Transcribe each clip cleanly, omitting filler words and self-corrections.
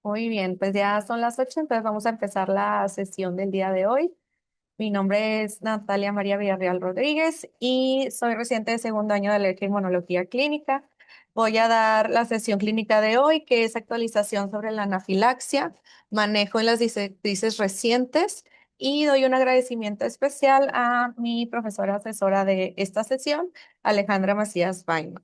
Muy bien, pues ya son las 8, entonces vamos a empezar la sesión del día de hoy. Mi nombre es Natalia María Villarreal Rodríguez y soy residente de segundo año de alergia e inmunología clínica. Voy a dar la sesión clínica de hoy, que es actualización sobre la anafilaxia, manejo en las directrices recientes, y doy un agradecimiento especial a mi profesora asesora de esta sesión, Alejandra Macías Baima.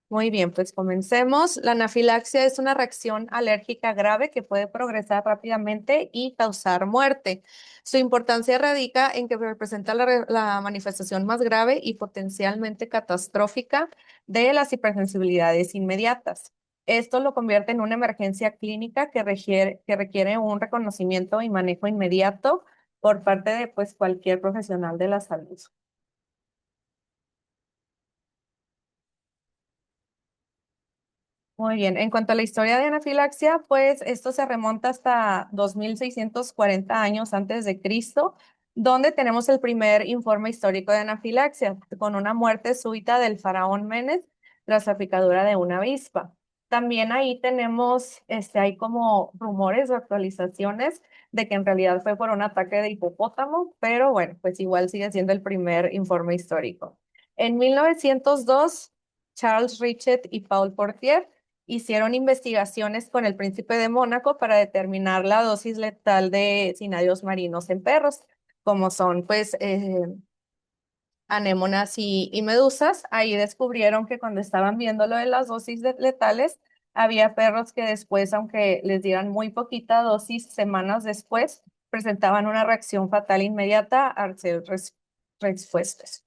Muy bien, pues comencemos. La anafilaxia es una reacción alérgica grave que puede progresar rápidamente y causar muerte. Su importancia radica en que representa la manifestación más grave y potencialmente catastrófica de las hipersensibilidades inmediatas. Esto lo convierte en una emergencia clínica que requiere un reconocimiento y manejo inmediato por parte de cualquier profesional de la salud. Muy bien, en cuanto a la historia de anafilaxia, pues esto se remonta hasta 2640 años antes de Cristo, donde tenemos el primer informe histórico de anafilaxia, con una muerte súbita del faraón Menes tras la picadura de una avispa. También ahí tenemos, hay como rumores o actualizaciones de que en realidad fue por un ataque de hipopótamo, pero bueno, pues igual sigue siendo el primer informe histórico. En 1902, Charles Richet y Paul Portier hicieron investigaciones con el príncipe de Mónaco para determinar la dosis letal de cianhídratos marinos en perros, como son anémonas y medusas. Ahí descubrieron que cuando estaban viendo lo de las dosis letales, había perros que después, aunque les dieran muy poquita dosis, semanas después, presentaban una reacción fatal inmediata al ser expuestos.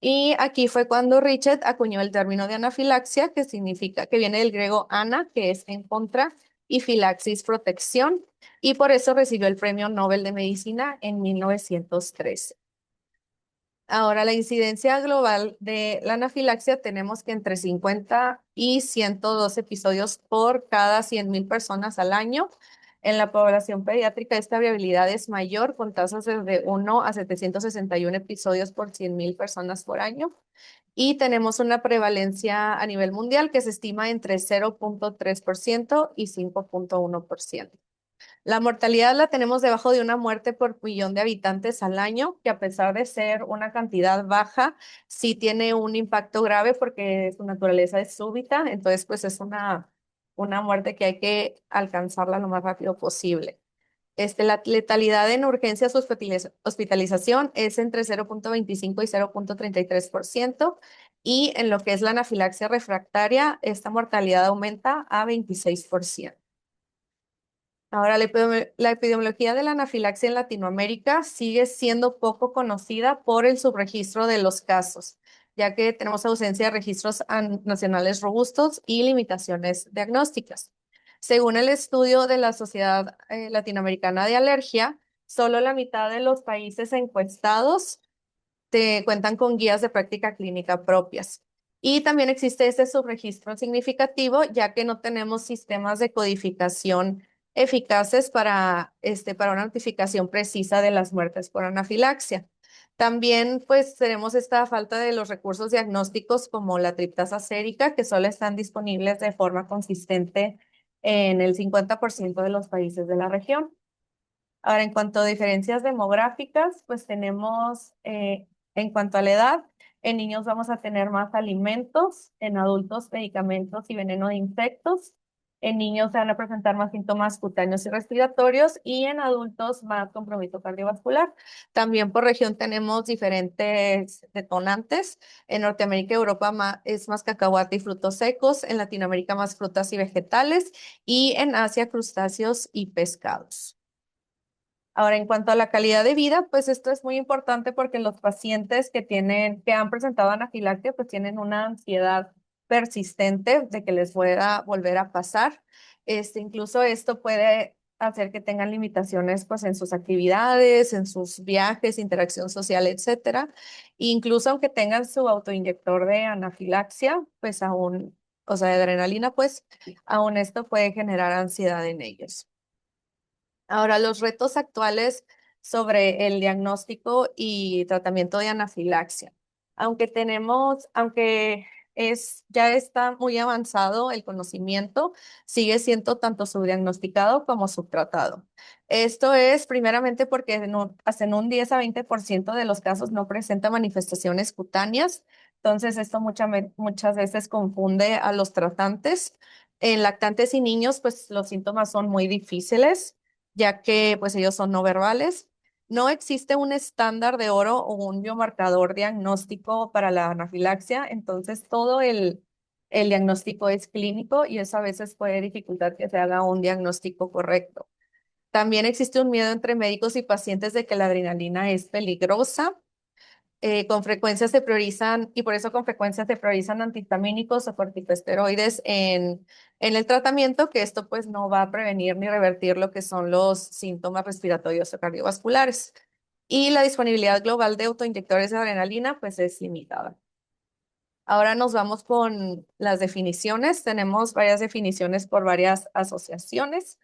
Y aquí fue cuando Richard acuñó el término de anafilaxia, que significa, que viene del griego ana, que es en contra, y filaxis, protección, y por eso recibió el Premio Nobel de Medicina en 1913. Ahora, la incidencia global de la anafilaxia tenemos que entre 50 y 102 episodios por cada 100.000 personas al año. En la población pediátrica, esta variabilidad es mayor, con tasas desde 1 a 761 episodios por 100.000 personas por año. Y tenemos una prevalencia a nivel mundial que se estima entre 0,3% y 5,1%. La mortalidad la tenemos debajo de una muerte por millón de habitantes al año, que a pesar de ser una cantidad baja, sí tiene un impacto grave porque su naturaleza es súbita, entonces pues es una muerte que hay que alcanzarla lo más rápido posible. La letalidad en urgencias hospitalización es entre 0,25 y 0,33%, y en lo que es la anafilaxia refractaria, esta mortalidad aumenta a 26%. Ahora, la epidemiología de la anafilaxia en Latinoamérica sigue siendo poco conocida por el subregistro de los casos, ya que tenemos ausencia de registros nacionales robustos y limitaciones diagnósticas. Según el estudio de la Sociedad Latinoamericana de Alergia, solo la mitad de los países encuestados cuentan con guías de práctica clínica propias. Y también existe este subregistro significativo, ya que no tenemos sistemas de codificación eficaces para una notificación precisa de las muertes por anafilaxia. También, pues, tenemos esta falta de los recursos diagnósticos como la triptasa sérica, que solo están disponibles de forma consistente en el 50% de los países de la región. Ahora, en cuanto a diferencias demográficas, pues tenemos, en cuanto a la edad, en niños vamos a tener más alimentos, en adultos medicamentos y veneno de insectos, en niños se van a presentar más síntomas cutáneos y respiratorios, y en adultos más compromiso cardiovascular. También por región tenemos diferentes detonantes. En Norteamérica y Europa es más cacahuate y frutos secos, en Latinoamérica más frutas y vegetales, y en Asia crustáceos y pescados. Ahora, en cuanto a la calidad de vida, pues esto es muy importante porque los pacientes que han presentado anafilaxia, pues tienen una ansiedad persistente de que les pueda volver a pasar. Incluso esto puede hacer que tengan limitaciones pues en sus actividades, en sus viajes, interacción social, etcétera. Incluso aunque tengan su autoinyector de anafilaxia, pues aún, o sea, de adrenalina, pues aún esto puede generar ansiedad en ellos. Ahora, los retos actuales sobre el diagnóstico y tratamiento de anafilaxia. Aunque ya está muy avanzado el conocimiento, sigue siendo tanto subdiagnosticado como subtratado. Esto es primeramente porque hasta en un 10 a 20% de los casos no presenta manifestaciones cutáneas, entonces esto muchas veces confunde a los tratantes. En lactantes y niños, pues los síntomas son muy difíciles, ya que pues ellos son no verbales. No existe un estándar de oro o un biomarcador diagnóstico para la anafilaxia, entonces todo el diagnóstico es clínico y eso a veces puede dificultar que se haga un diagnóstico correcto. También existe un miedo entre médicos y pacientes de que la adrenalina es peligrosa. Con frecuencia se priorizan, y por eso con frecuencia se priorizan antihistamínicos o corticosteroides en el tratamiento, que esto pues no va a prevenir ni revertir lo que son los síntomas respiratorios o cardiovasculares. Y la disponibilidad global de autoinyectores de adrenalina pues es limitada. Ahora nos vamos con las definiciones. Tenemos varias definiciones por varias asociaciones.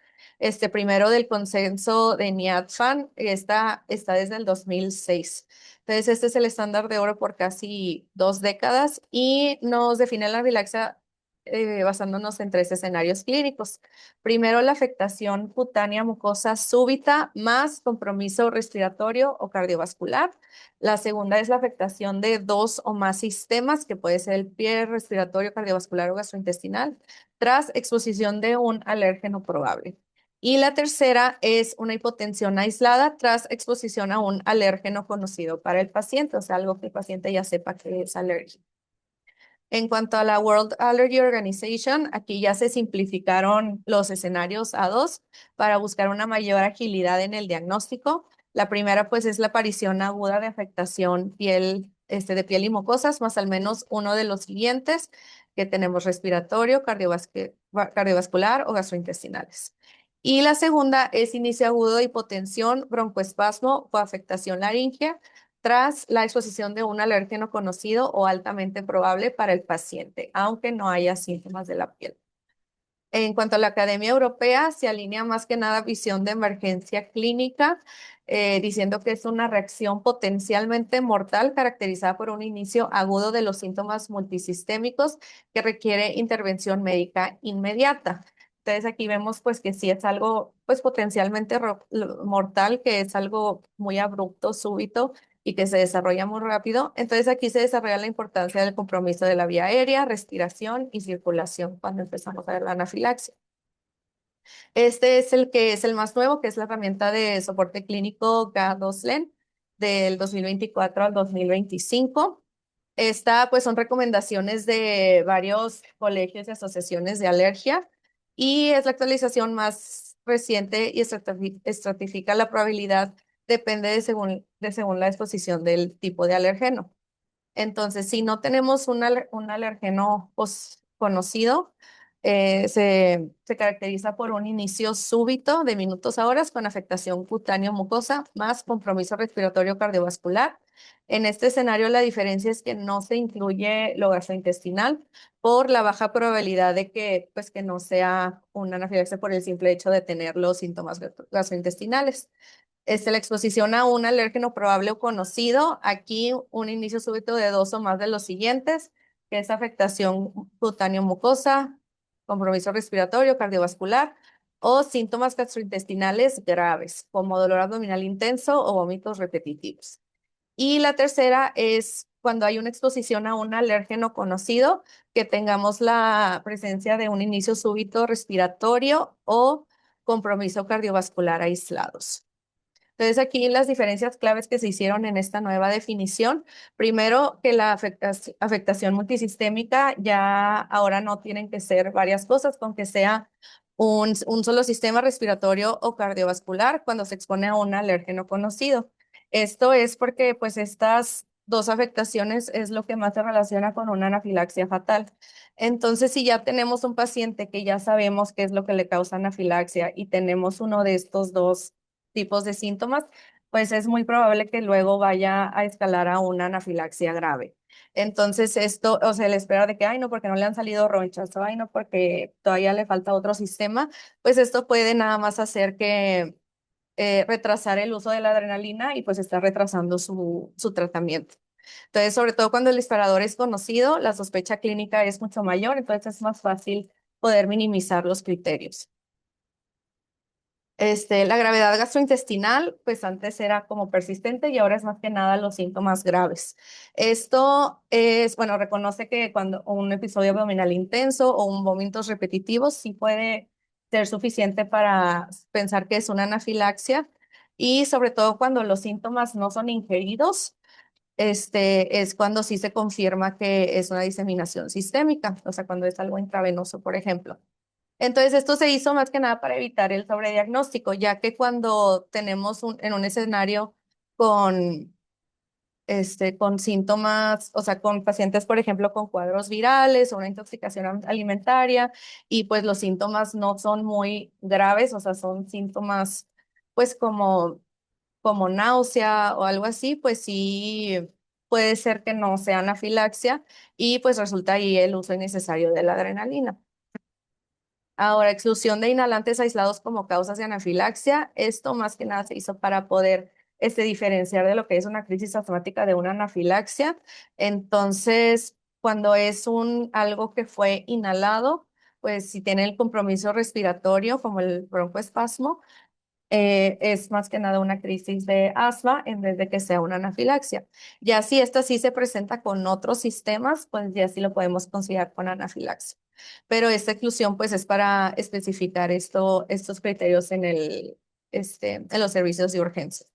Primero del consenso de NIAT-FAN, está desde el 2006. Entonces, este es el estándar de oro por casi 2 décadas y nos define la anafilaxia basándonos en 3 escenarios clínicos. Primero, la afectación cutánea mucosa súbita más compromiso respiratorio o cardiovascular. La segunda es la afectación de 2 o más sistemas, que puede ser el pie, respiratorio, cardiovascular o gastrointestinal, tras exposición de un alérgeno probable. Y la tercera es una hipotensión aislada tras exposición a un alérgeno conocido para el paciente, o sea, algo que el paciente ya sepa que es alérgico. En cuanto a la World Allergy Organization, aquí ya se simplificaron los escenarios a 2 para buscar una mayor agilidad en el diagnóstico. La primera, pues, es la aparición aguda de afectación de piel y mucosas, más al menos uno de los siguientes que tenemos: respiratorio, cardiovascular o gastrointestinales. Y la segunda es inicio agudo de hipotensión, broncoespasmo o afectación laríngea tras la exposición de un alérgeno conocido o altamente probable para el paciente, aunque no haya síntomas de la piel. En cuanto a la Academia Europea, se alinea más que nada visión de emergencia clínica, diciendo que es una reacción potencialmente mortal caracterizada por un inicio agudo de los síntomas multisistémicos que requiere intervención médica inmediata. Entonces aquí vemos pues que sí es algo pues potencialmente mortal, que es algo muy abrupto, súbito y que se desarrolla muy rápido. Entonces aquí se desarrolla la importancia del compromiso de la vía aérea, respiración y circulación cuando empezamos a ver la anafilaxia. Este es el que es el más nuevo, que es la herramienta de soporte clínico G2LEN del 2024 al 2025. Esta, pues, son recomendaciones de varios colegios y asociaciones de alergia y es la actualización más reciente y estratifica la probabilidad, depende de según la exposición del tipo de alérgeno. Entonces, si no tenemos un alergeno conocido, se caracteriza por un inicio súbito de minutos a horas con afectación cutáneo mucosa más compromiso respiratorio cardiovascular. En este escenario, la diferencia es que no se incluye lo gastrointestinal por la baja probabilidad de que, pues, que no sea una anafilaxia por el simple hecho de tener los síntomas gastrointestinales. La exposición a un alérgeno probable o conocido, aquí un inicio súbito de 2 o más de los siguientes, que es afectación cutáneo mucosa, compromiso respiratorio, cardiovascular o síntomas gastrointestinales graves, como dolor abdominal intenso o vómitos repetitivos. Y la tercera es cuando hay una exposición a un alérgeno conocido, que tengamos la presencia de un inicio súbito respiratorio o compromiso cardiovascular aislados. Entonces, aquí las diferencias claves que se hicieron en esta nueva definición: primero, que la afectación multisistémica ya ahora no tienen que ser varias cosas, con que sea un solo sistema respiratorio o cardiovascular cuando se expone a un alérgeno conocido. Esto es porque pues estas 2 afectaciones es lo que más se relaciona con una anafilaxia fatal. Entonces, si ya tenemos un paciente que ya sabemos qué es lo que le causa anafilaxia y tenemos uno de estos 2 tipos de síntomas, pues es muy probable que luego vaya a escalar a una anafilaxia grave. Entonces, esto, o sea, le espera de que, ay, no, porque no le han salido ronchas, o ay, no, porque todavía le falta otro sistema, pues esto puede nada más hacer que retrasar el uso de la adrenalina y pues está retrasando su tratamiento. Entonces, sobre todo cuando el disparador es conocido, la sospecha clínica es mucho mayor, entonces es más fácil poder minimizar los criterios. La gravedad gastrointestinal, pues antes era como persistente y ahora es más que nada los síntomas graves. Esto es, bueno, reconoce que cuando un episodio abdominal intenso o un vómitos repetitivos sí puede ser suficiente para pensar que es una anafilaxia y sobre todo cuando los síntomas no son ingeridos, es cuando sí se confirma que es una diseminación sistémica, o sea, cuando es algo intravenoso, por ejemplo. Entonces, esto se hizo más que nada para evitar el sobrediagnóstico, ya que cuando tenemos en un escenario con, con síntomas, o sea, con pacientes, por ejemplo, con cuadros virales o una intoxicación alimentaria, y pues los síntomas no son muy graves, o sea, son síntomas, pues como náusea o algo así, pues sí puede ser que no sea anafilaxia y pues resulta ahí el uso innecesario de la adrenalina. Ahora, exclusión de inhalantes aislados como causas de anafilaxia. Esto más que nada se hizo para poder diferenciar de lo que es una crisis asmática de una anafilaxia. Entonces, cuando es algo que fue inhalado, pues si tiene el compromiso respiratorio como el broncoespasmo, es más que nada una crisis de asma en vez de que sea una anafilaxia. Ya si esta sí se presenta con otros sistemas, pues ya sí lo podemos considerar con anafilaxia. Pero esta exclusión pues es para especificar estos criterios en los servicios de urgencia.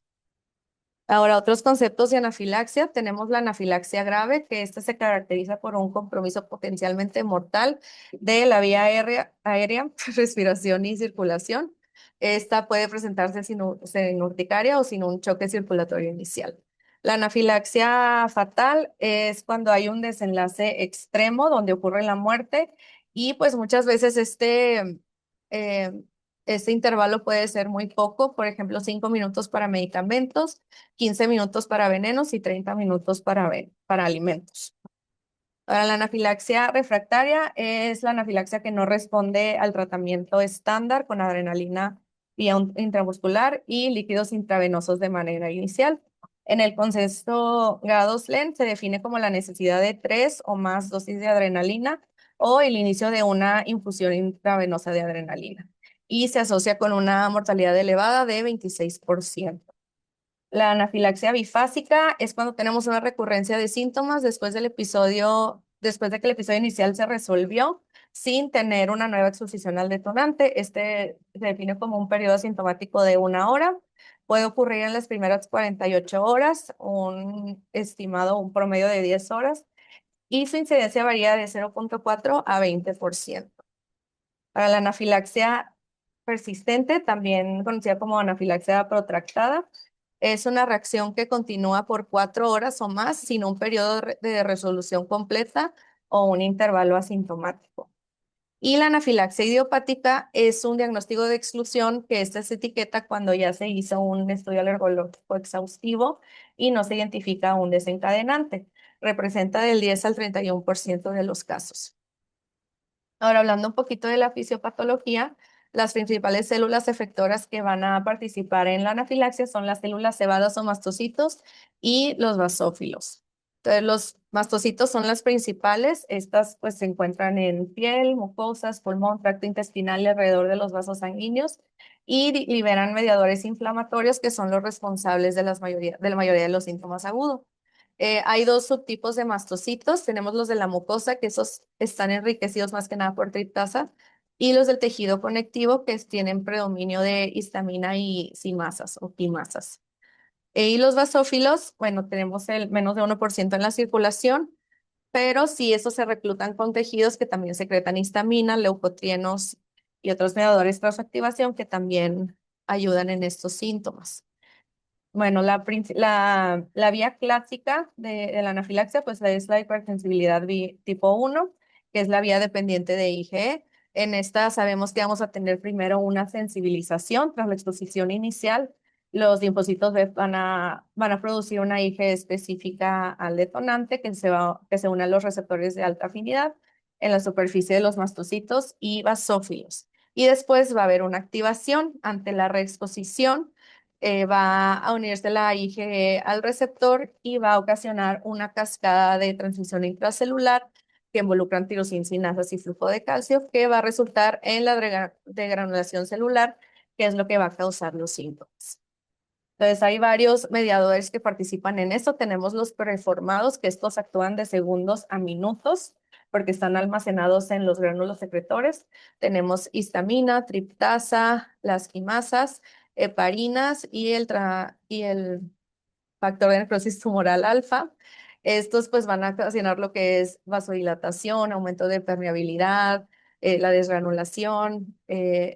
Ahora, otros conceptos de anafilaxia. Tenemos la anafilaxia grave, que esta se caracteriza por un compromiso potencialmente mortal de la vía aérea, respiración y circulación. Esta puede presentarse sin urticaria o sin un choque circulatorio inicial. La anafilaxia fatal es cuando hay un desenlace extremo donde ocurre la muerte y pues muchas veces eh, este intervalo puede ser muy poco, por ejemplo, 5 minutos para medicamentos, 15 minutos para venenos y 30 minutos para alimentos. Ahora, la anafilaxia refractaria es la anafilaxia que no responde al tratamiento estándar con adrenalina vía intramuscular y líquidos intravenosos de manera inicial. En el concepto Gradoslen se define como la necesidad de 3 o más dosis de adrenalina o el inicio de una infusión intravenosa de adrenalina y se asocia con una mortalidad elevada de 26%. La anafilaxia bifásica es cuando tenemos una recurrencia de síntomas después de que el episodio inicial se resolvió sin tener una nueva exposición al detonante. Este se define como un periodo asintomático de 1 hora. Puede ocurrir en las primeras 48 horas, un promedio de 10 horas, y su incidencia varía de 0,4 a 20%. Para la anafilaxia persistente, también conocida como anafilaxia protractada, es una reacción que continúa por 4 horas o más sin un periodo de resolución completa o un intervalo asintomático. Y la anafilaxia idiopática es un diagnóstico de exclusión que esta se etiqueta cuando ya se hizo un estudio alergológico exhaustivo y no se identifica un desencadenante. Representa del 10 al 31% de los casos. Ahora, hablando un poquito de la fisiopatología, las principales células efectoras que van a participar en la anafilaxia son las células cebadas o mastocitos y los basófilos. Entonces, los mastocitos son las principales. Estas pues se encuentran en piel, mucosas, pulmón, tracto intestinal y alrededor de los vasos sanguíneos y liberan mediadores inflamatorios que son los responsables de la mayoría de los síntomas agudos. Hay dos subtipos de mastocitos. Tenemos los de la mucosa, que esos están enriquecidos más que nada por tritasa, y los del tejido conectivo, que tienen predominio de histamina y cimasas o timasas. Y los basófilos, bueno, tenemos el menos de 1% en la circulación, pero sí, esos se reclutan con tejidos que también secretan histamina, leucotrienos y otros mediadores tras activación que también ayudan en estos síntomas. Bueno, la vía clásica de la anafilaxia pues es la hipersensibilidad tipo 1, que es la vía dependiente de IgE. En esta sabemos que vamos a tener primero una sensibilización tras la exposición inicial. Los linfocitos B van a producir una IgE específica al detonante que se une a los receptores de alta afinidad en la superficie de los mastocitos y basófilos. Y después va a haber una activación ante la reexposición va a unirse la IgE al receptor y va a ocasionar una cascada de transmisión intracelular que involucran tirosina, sinasas y flujo de calcio, que va a resultar en la degranulación celular, que es lo que va a causar los síntomas. Entonces, hay varios mediadores que participan en esto. Tenemos los preformados, que estos actúan de segundos a minutos, porque están almacenados en los gránulos secretores. Tenemos histamina, triptasa, las quimasas, heparinas y el factor de necrosis tumoral alfa. Estos pues van a ocasionar lo que es vasodilatación, aumento de permeabilidad, la desgranulación,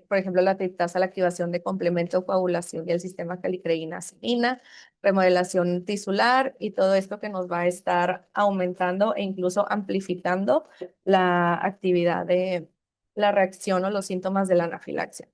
por ejemplo, la triptasa, la activación de complemento, coagulación y el sistema calicreína-acidina, remodelación tisular y todo esto que nos va a estar aumentando e incluso amplificando la actividad de la reacción o los síntomas de la anafilaxia.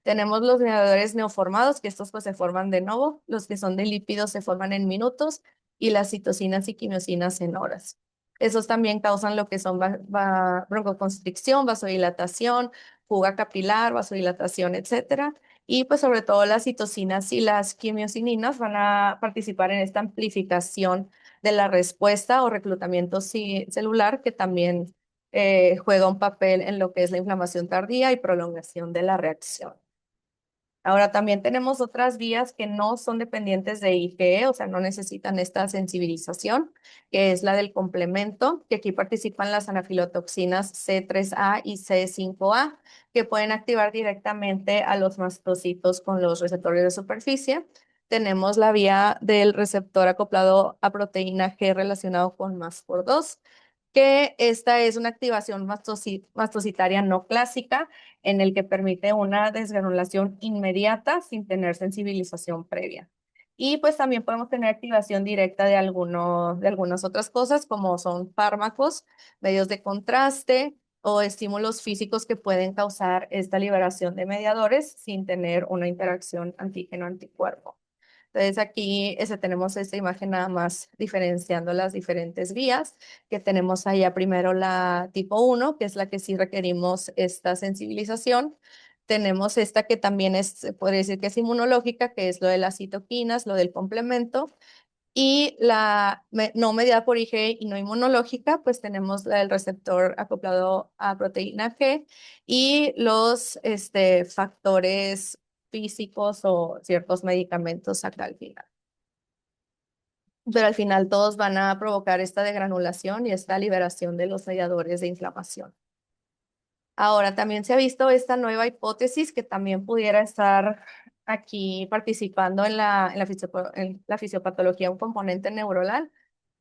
Tenemos los mediadores neoformados, que estos pues se forman de nuevo, los que son de lípidos se forman en minutos y las citocinas y quimiosinas en horas. Esos también causan lo que son broncoconstricción, vasodilatación, fuga capilar, vasodilatación, etcétera. Y pues sobre todo las citocinas y las quimiosininas van a participar en esta amplificación de la respuesta o reclutamiento celular que también juega un papel en lo que es la inflamación tardía y prolongación de la reacción. Ahora también tenemos otras vías que no son dependientes de IgE, o sea, no necesitan esta sensibilización, que es la del complemento, que aquí participan las anafilotoxinas C3A y C5A, que pueden activar directamente a los mastocitos con los receptores de superficie. Tenemos la vía del receptor acoplado a proteína G relacionado con MASP2, que esta es una activación mastocitaria no clásica en el que permite una desgranulación inmediata sin tener sensibilización previa. Y pues también podemos tener activación directa de algunas otras cosas como son fármacos, medios de contraste o estímulos físicos que pueden causar esta liberación de mediadores sin tener una interacción antígeno-anticuerpo. Entonces aquí tenemos esta imagen nada más diferenciando las diferentes vías, que tenemos allá primero la tipo 1, que es la que sí requerimos esta sensibilización. Tenemos esta que también es, se podría decir que es inmunológica, que es lo de las citoquinas, lo del complemento. Y la no mediada por IgE y no inmunológica, pues tenemos el receptor acoplado a proteína G y los factores físicos o ciertos medicamentos acá al final. Pero al final todos van a provocar esta degranulación y esta liberación de los mediadores de inflamación. Ahora, también se ha visto esta nueva hipótesis que también pudiera estar aquí participando en en la fisiopatología, un componente neuronal.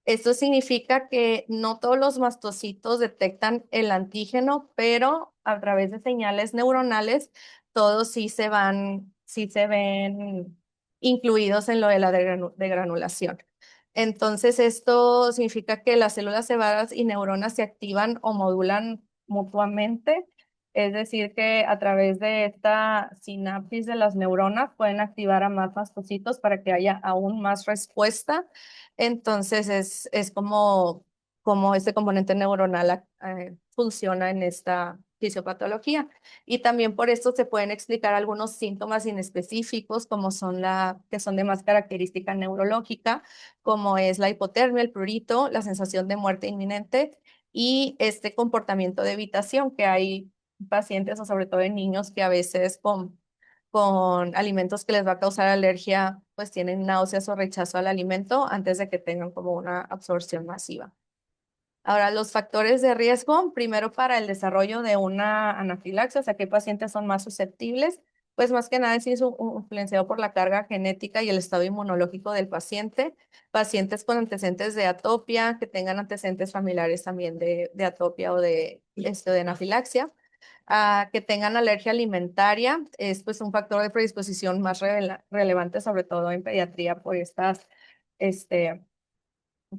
Esto significa que no todos los mastocitos detectan el antígeno, pero a través de señales neuronales, todos sí se ven incluidos en lo de la degranulación. Entonces, esto significa que las células cebadas y neuronas se activan o modulan mutuamente, es decir, que a través de esta sinapsis de las neuronas pueden activar a más mastocitos para que haya aún más respuesta. Entonces es como este componente neuronal funciona en esta fisiopatología. Y también por esto se pueden explicar algunos síntomas inespecíficos, como son que son de más característica neurológica, como es la hipotermia, el prurito, la sensación de muerte inminente y este comportamiento de evitación que hay pacientes o sobre todo en niños que a veces con alimentos que les va a causar alergia, pues tienen náuseas o rechazo al alimento antes de que tengan como una absorción masiva. Ahora, los factores de riesgo, primero para el desarrollo de una anafilaxia, o sea, qué pacientes son más susceptibles, pues más que nada es influenciado por la carga genética y el estado inmunológico del paciente, pacientes con antecedentes de atopia, que tengan antecedentes familiares también de atopia o de anafilaxia, que tengan alergia alimentaria, es pues un factor de predisposición más relevante, sobre todo en pediatría, por este,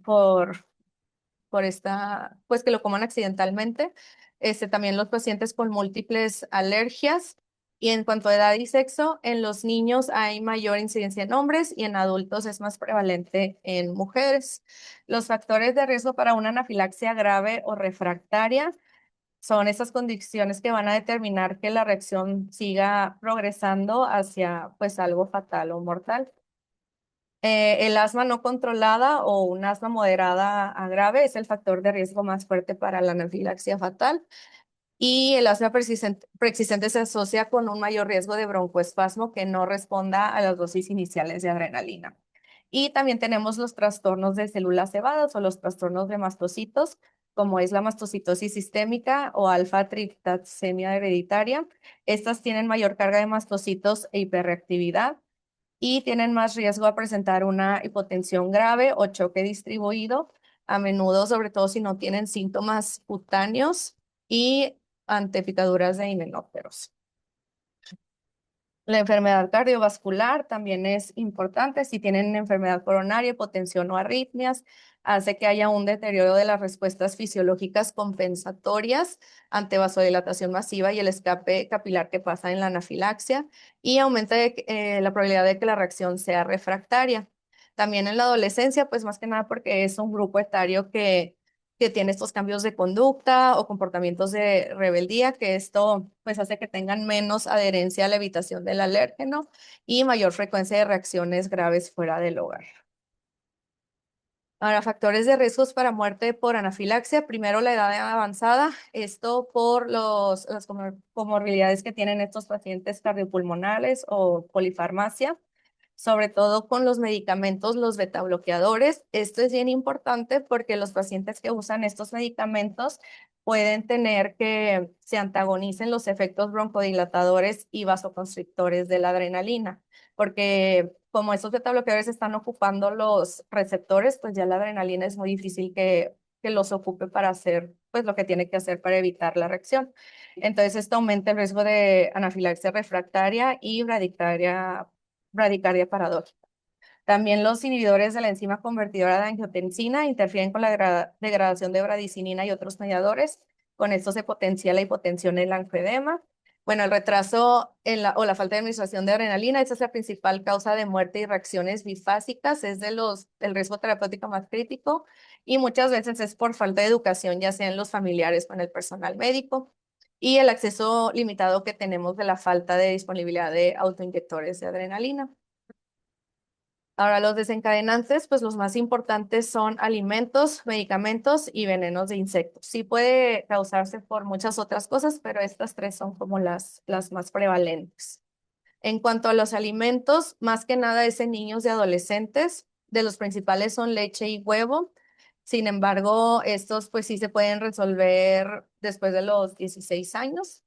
por pues que lo coman accidentalmente. También los pacientes con múltiples alergias. Y en cuanto a edad y sexo, en los niños hay mayor incidencia en hombres y en adultos es más prevalente en mujeres. Los factores de riesgo para una anafilaxia grave o refractaria Son esas condiciones que van a determinar que la reacción siga progresando hacia pues algo fatal o mortal. El asma no controlada o un asma moderada a grave es el factor de riesgo más fuerte para la anafilaxia fatal. Y el asma preexistente se asocia con un mayor riesgo de broncoespasmo que no responda a las dosis iniciales de adrenalina. Y también tenemos los trastornos de células cebadas o los trastornos de mastocitos, como es la mastocitosis sistémica o alfa-triptasemia hereditaria. Estas tienen mayor carga de mastocitos e hiperreactividad y tienen más riesgo a presentar una hipotensión grave o choque distribuido, a menudo, sobre todo si no tienen síntomas cutáneos y ante picaduras de himenópteros. La enfermedad cardiovascular también es importante. Si tienen enfermedad coronaria, hipotensión o arritmias, hace que haya un deterioro de las respuestas fisiológicas compensatorias ante vasodilatación masiva y el escape capilar que pasa en la anafilaxia y aumenta la probabilidad de que la reacción sea refractaria. También en la adolescencia, pues más que nada porque es un grupo etario que tiene estos cambios de conducta o comportamientos de rebeldía, que esto pues hace que tengan menos adherencia a la evitación del alérgeno y mayor frecuencia de reacciones graves fuera del hogar. Ahora, factores de riesgos para muerte por anafilaxia. Primero, la edad avanzada. Esto por las comorbilidades que tienen estos pacientes cardiopulmonales o polifarmacia, sobre todo con los medicamentos, los betabloqueadores. Esto es bien importante porque los pacientes que usan estos medicamentos pueden tener que se antagonicen los efectos broncodilatadores y vasoconstrictores de la adrenalina, porque como estos betabloqueadores están ocupando los receptores, pues ya la adrenalina es muy difícil que los ocupe para hacer pues lo que tiene que hacer para evitar la reacción. Entonces esto aumenta el riesgo de anafilaxia refractaria y bradicardia paradójica. También los inhibidores de la enzima convertidora de angiotensina interfieren con la degradación de bradicinina y otros mediadores. Con esto se potencia la hipotensión en el angioedema. Bueno, el retraso o la falta de administración de adrenalina, esa es la principal causa de muerte y reacciones bifásicas, es el riesgo terapéutico más crítico y muchas veces es por falta de educación, ya sea en los familiares o en el personal médico, y el acceso limitado que tenemos de la falta de disponibilidad de autoinyectores de adrenalina. Ahora, los desencadenantes, pues los más importantes son alimentos, medicamentos y venenos de insectos. Sí puede causarse por muchas otras cosas, pero estas tres son como las más prevalentes. En cuanto a los alimentos, más que nada es en niños y adolescentes. De los principales son leche y huevo. Sin embargo, estos pues sí se pueden resolver después de los 16 años.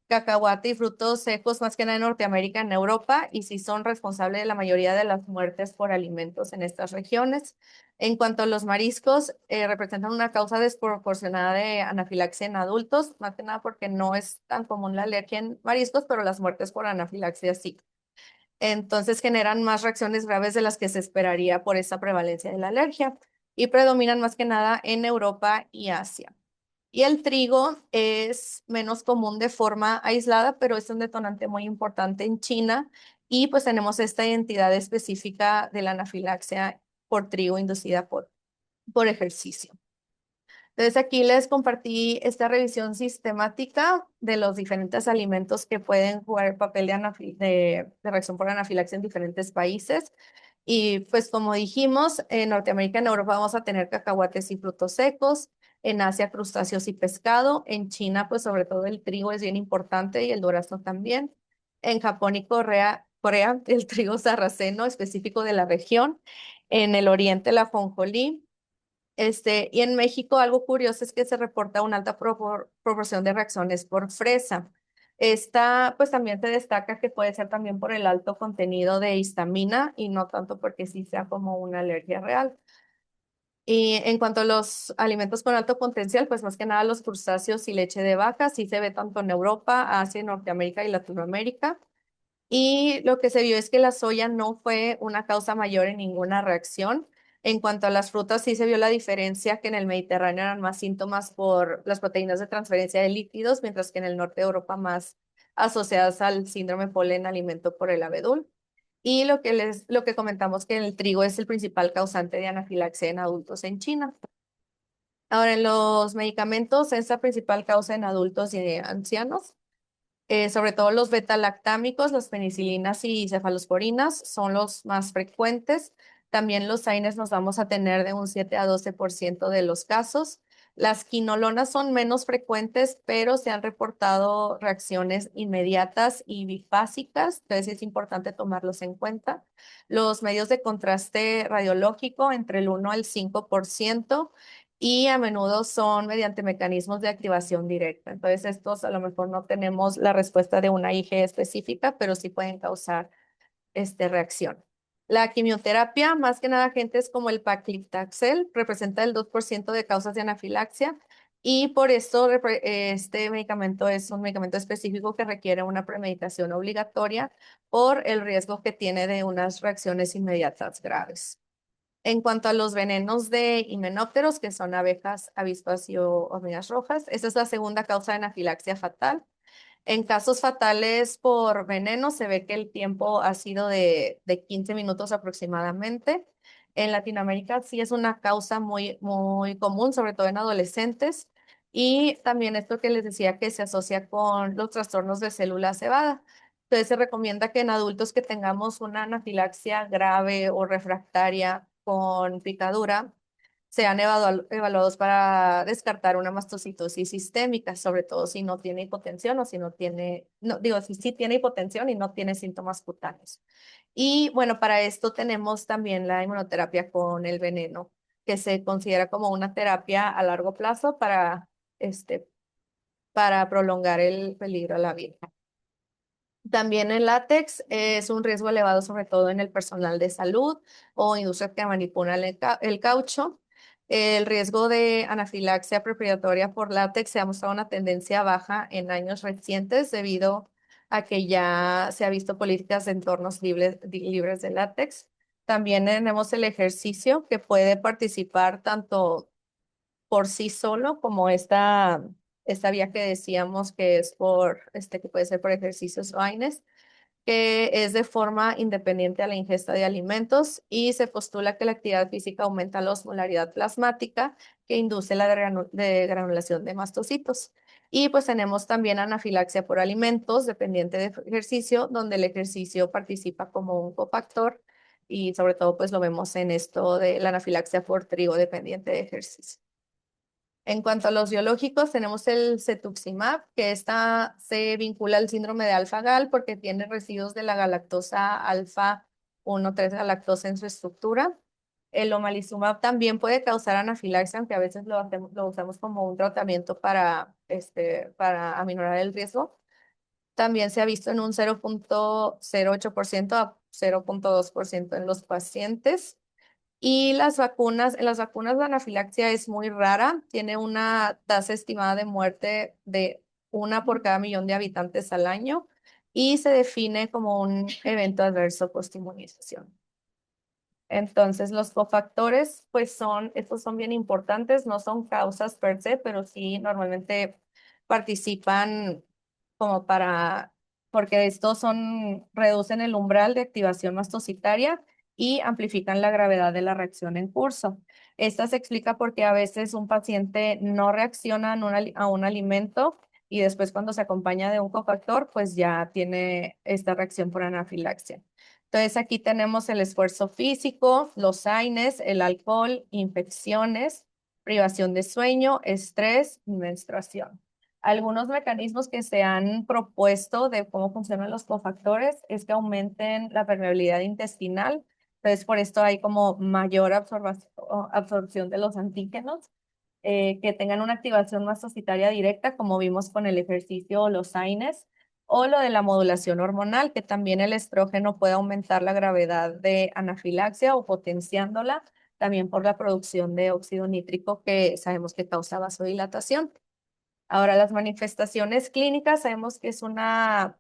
Cacahuate y frutos secos, más que nada en Norteamérica, en Europa, y sí son responsables de la mayoría de las muertes por alimentos en estas regiones. En cuanto a los mariscos, representan una causa desproporcionada de anafilaxia en adultos, más que nada porque no es tan común la alergia en mariscos, pero las muertes por anafilaxia sí. Entonces generan más reacciones graves de las que se esperaría por esa prevalencia de la alergia y predominan más que nada en Europa y Asia. Y el trigo es menos común de forma aislada, pero es un detonante muy importante en China. Y pues tenemos esta identidad específica de la anafilaxia por trigo inducida por ejercicio. Entonces aquí les compartí esta revisión sistemática de los diferentes alimentos que pueden jugar el papel de reacción por anafilaxia en diferentes países. Y pues como dijimos, en Norteamérica, en Europa vamos a tener cacahuates y frutos secos, en Asia crustáceos y pescado, en China pues sobre todo el trigo es bien importante y el durazno también, en Japón y Corea el trigo sarraceno específico de la región, en el oriente la ajonjolí, y en México algo curioso es que se reporta una alta proporción de reacciones por fresa. Esta, pues también se destaca que puede ser también por el alto contenido de histamina y no tanto porque sí sea como una alergia real. Y en cuanto a los alimentos con alto potencial, pues más que nada los crustáceos y leche de vaca, sí se ve tanto en Europa, Asia, Norteamérica y Latinoamérica. Y lo que se vio es que la soya no fue una causa mayor en ninguna reacción. En cuanto a las frutas, sí se vio la diferencia que en el Mediterráneo eran más síntomas por las proteínas de transferencia de lípidos, mientras que en el norte de Europa más asociadas al síndrome polen alimento por el abedul. Y lo que comentamos que el trigo es el principal causante de anafilaxia en adultos en China. Ahora, en los medicamentos, es la principal causa en adultos y ancianos. Sobre todo los beta-lactámicos, las penicilinas y cefalosporinas son los más frecuentes. También los AINES nos vamos a tener de un 7 a 12% de los casos. Las quinolonas son menos frecuentes, pero se han reportado reacciones inmediatas y bifásicas, entonces es importante tomarlos en cuenta. Los medios de contraste radiológico entre el 1 al 5% y a menudo son mediante mecanismos de activación directa. Entonces, estos a lo mejor no tenemos la respuesta de una IG específica, pero sí pueden causar reacción. La quimioterapia, más que nada, agentes como el paclitaxel, representa el 2% de causas de anafilaxia y por eso este medicamento es un medicamento específico que requiere una premedicación obligatoria por el riesgo que tiene de unas reacciones inmediatas graves. En cuanto a los venenos de himenópteros, que son abejas, avispas y hormigas rojas, esa es la segunda causa de anafilaxia fatal. En casos fatales por veneno, se ve que el tiempo ha sido de 15 minutos aproximadamente. En Latinoamérica sí es una causa muy común, sobre todo en adolescentes. Y también esto que les decía que se asocia con los trastornos de célula cebada. Entonces se recomienda que en adultos que tengamos una anafilaxia grave o refractaria con picadura, sean evaluados para descartar una mastocitosis sistémica, sobre todo si no tiene hipotensión o si no tiene, no, digo, si sí tiene hipotensión y no tiene síntomas cutáneos. Y bueno, para esto tenemos también la inmunoterapia con el veneno, que se considera como una terapia a largo plazo este, para prolongar el peligro a la vida. También el látex es un riesgo elevado, sobre todo en el personal de salud o industrias que manipulan el caucho. El riesgo de anafilaxia respiratoria por látex se ha mostrado una tendencia baja en años recientes debido a que ya se ha visto políticas de entornos libres de látex. También tenemos el ejercicio que puede participar tanto por sí solo, como esta vía que decíamos que es que puede ser por ejercicios o AINES, que es de forma independiente a la ingesta de alimentos y se postula que la actividad física aumenta la osmolaridad plasmática que induce la granulación de mastocitos. Y pues tenemos también anafilaxia por alimentos dependiente de ejercicio, donde el ejercicio participa como un cofactor y sobre todo pues lo vemos en esto de la anafilaxia por trigo dependiente de ejercicio. En cuanto a los biológicos, tenemos el cetuximab, que se vincula al síndrome de alfa-gal porque tiene residuos de la galactosa alfa 1,3 galactosa en su estructura. El omalizumab también puede causar anafilaxia, aunque a veces lo usamos como un tratamiento para aminorar el riesgo. También se ha visto en un 0,08% a 0,2% en los pacientes. Y en las vacunas la anafilaxia es muy rara, tiene una tasa estimada de muerte de una por cada millón de habitantes al año y se define como un evento adverso postinmunización. Entonces, los cofactores, pues estos son bien importantes, no son causas per se, pero sí normalmente participan como porque reducen el umbral de activación mastocitaria y amplifican la gravedad de la reacción en curso. Esta se explica porque a veces un paciente no reacciona a un alimento y después cuando se acompaña de un cofactor, pues ya tiene esta reacción por anafilaxia. Entonces aquí tenemos el esfuerzo físico, los AINES, el alcohol, infecciones, privación de sueño, estrés y menstruación. Algunos mecanismos que se han propuesto de cómo funcionan los cofactores es que aumenten la permeabilidad intestinal. Entonces, por esto hay como mayor absorción de los antígenos, que tengan una activación mastocitaria directa, como vimos con el ejercicio o los AINES, o lo de la modulación hormonal, que también el estrógeno puede aumentar la gravedad de anafilaxia o potenciándola, también por la producción de óxido nítrico que sabemos que causa vasodilatación. Ahora, las manifestaciones clínicas sabemos que es una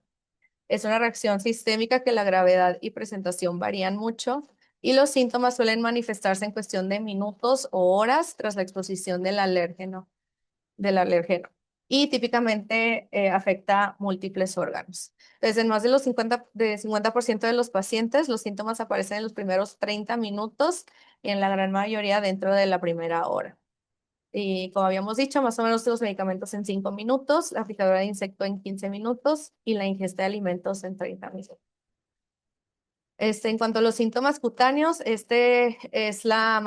reacción sistémica que la gravedad y presentación varían mucho y los síntomas suelen manifestarse en cuestión de minutos o horas tras la exposición del alérgeno y típicamente afecta múltiples órganos. Entonces, en más de 50% de los pacientes, los síntomas aparecen en los primeros 30 minutos y en la gran mayoría dentro de la primera hora. Y como habíamos dicho, más o menos los medicamentos en 5 minutos, la picadura de insecto en 15 minutos y la ingesta de alimentos en 30 minutos. En cuanto a los síntomas cutáneos, es la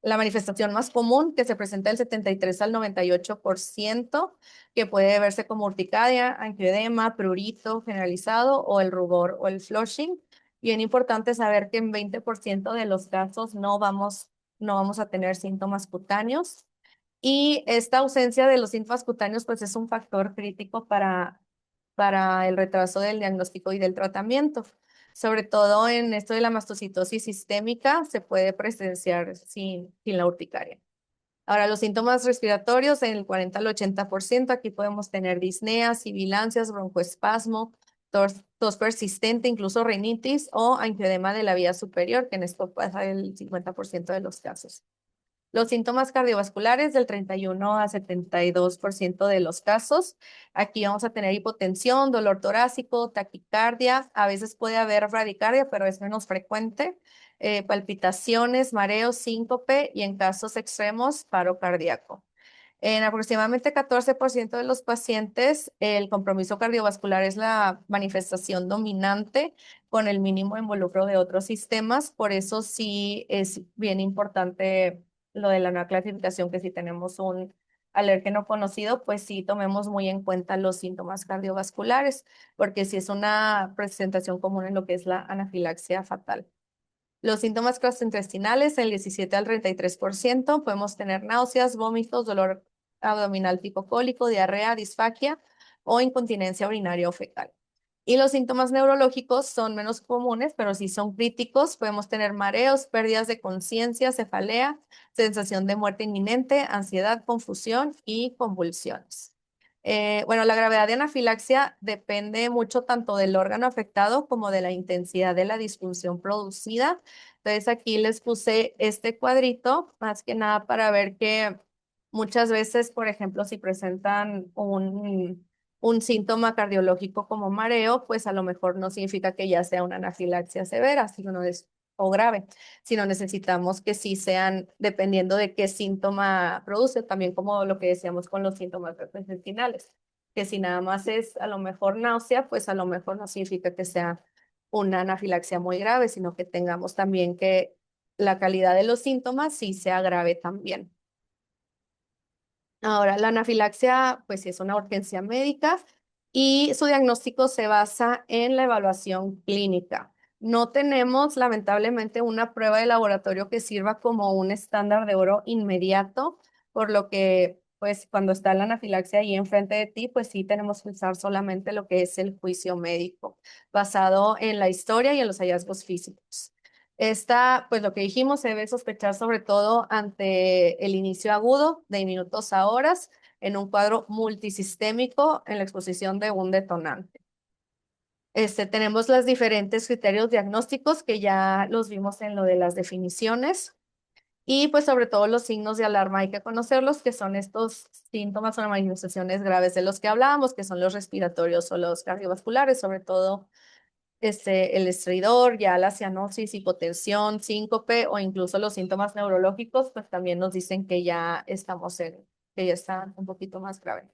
manifestación más común que se presenta del 73 al 98%, que puede verse como urticaria, angioedema, prurito generalizado o el rubor o el flushing. Bien importante saber que en 20% de los casos no vamos a tener síntomas cutáneos. Y esta ausencia de los síntomas cutáneos pues es un factor crítico para el retraso del diagnóstico y del tratamiento. Sobre todo en esto de la mastocitosis sistémica se puede presenciar sin la urticaria. Ahora, los síntomas respiratorios en el 40 al 80%, aquí podemos tener disnea, sibilancias, broncoespasmo, tos persistente, incluso rinitis o angioedema de la vía superior, que en esto pasa el 50% de los casos. Los síntomas cardiovasculares del 31 a 72% de los casos. Aquí vamos a tener hipotensión, dolor torácico, taquicardia. A veces puede haber bradicardia, pero es menos frecuente. Palpitaciones, mareos, síncope y en casos extremos, paro cardíaco. En aproximadamente 14% de los pacientes, el compromiso cardiovascular es la manifestación dominante con el mínimo involucro de otros sistemas. Por eso sí es bien importante lo de la nueva clasificación, que si tenemos un alérgeno conocido, pues sí tomemos muy en cuenta los síntomas cardiovasculares, porque sí es una presentación común en lo que es la anafilaxia fatal. Los síntomas gastrointestinales, el 17 al 33%, podemos tener náuseas, vómitos, dolor abdominal tipo cólico, diarrea, disfagia o incontinencia urinaria o fecal. Y los síntomas neurológicos son menos comunes, pero sí son críticos. Podemos tener mareos, pérdidas de conciencia, cefalea, sensación de muerte inminente, ansiedad, confusión y convulsiones. Bueno, la gravedad de anafilaxia depende mucho tanto del órgano afectado como de la intensidad de la disfunción producida. Entonces aquí les puse este cuadrito, más que nada para ver que muchas veces, por ejemplo, si presentan un síntoma cardiológico como mareo, pues a lo mejor no significa que ya sea una anafilaxia severa, o grave, sino necesitamos que sí sean, dependiendo de qué síntoma produce, también como lo que decíamos con los síntomas gastrointestinales, que si nada más es a lo mejor náusea, pues a lo mejor no significa que sea una anafilaxia muy grave, sino que tengamos también que la calidad de los síntomas sí sea grave también. Ahora, la anafilaxia, pues sí es una urgencia médica y su diagnóstico se basa en la evaluación clínica. No tenemos, lamentablemente, una prueba de laboratorio que sirva como un estándar de oro inmediato, por lo que, pues, cuando está la anafilaxia ahí enfrente de ti, pues sí tenemos que usar solamente lo que es el juicio médico, basado en la historia y en los hallazgos físicos. Esta, pues lo que dijimos, se debe sospechar sobre todo ante el inicio agudo de minutos a horas en un cuadro multisistémico en la exposición de un detonante. Tenemos los diferentes criterios diagnósticos que ya los vimos en lo de las definiciones y pues sobre todo los signos de alarma hay que conocerlos, que son estos síntomas o manifestaciones graves de los que hablábamos, que son los respiratorios o los cardiovasculares, sobre todo el estridor, ya la cianosis, hipotensión, síncope o incluso los síntomas neurológicos, pues también nos dicen que ya que ya están un poquito más grave.